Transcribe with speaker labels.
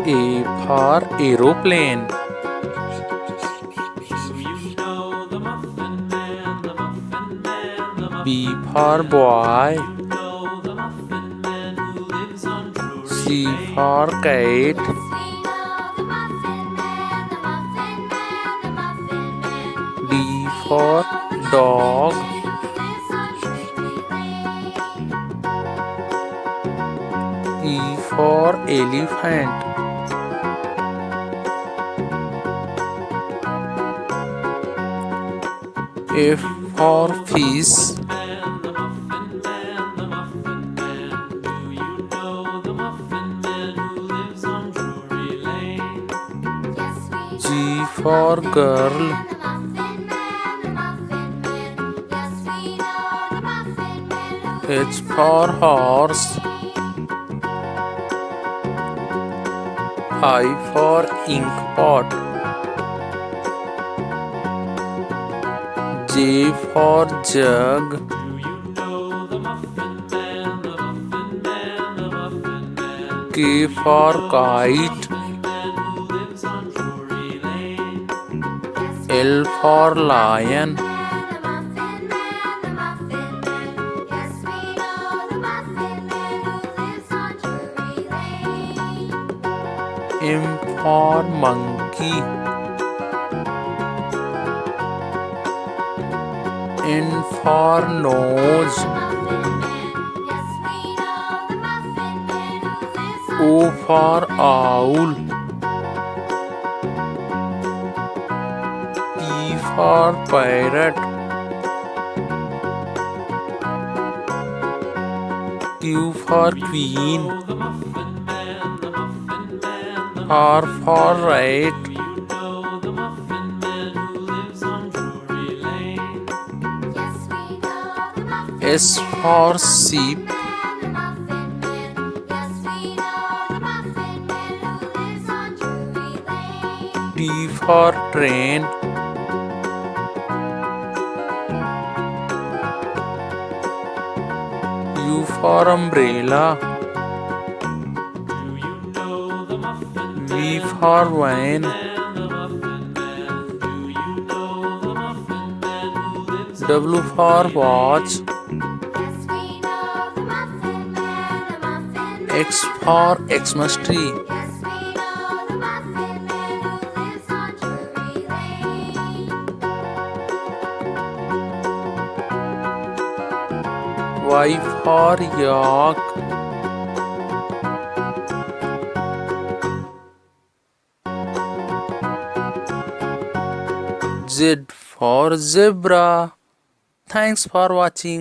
Speaker 1: A for aeroplane. B for boy. C for kite. D for dog. E for elephant. F for fish. G for girl. H for horse. I for ink pot. J for jug. K for kite. L for lion. M for monkey. N for nose. O for owl. P for parrot. Q for queen. R for rat. S for sheep. T for train. U for umbrella. V for van. W for watch. X for Xmas tree. Y for yak. Z for zebra. Thanks for watching.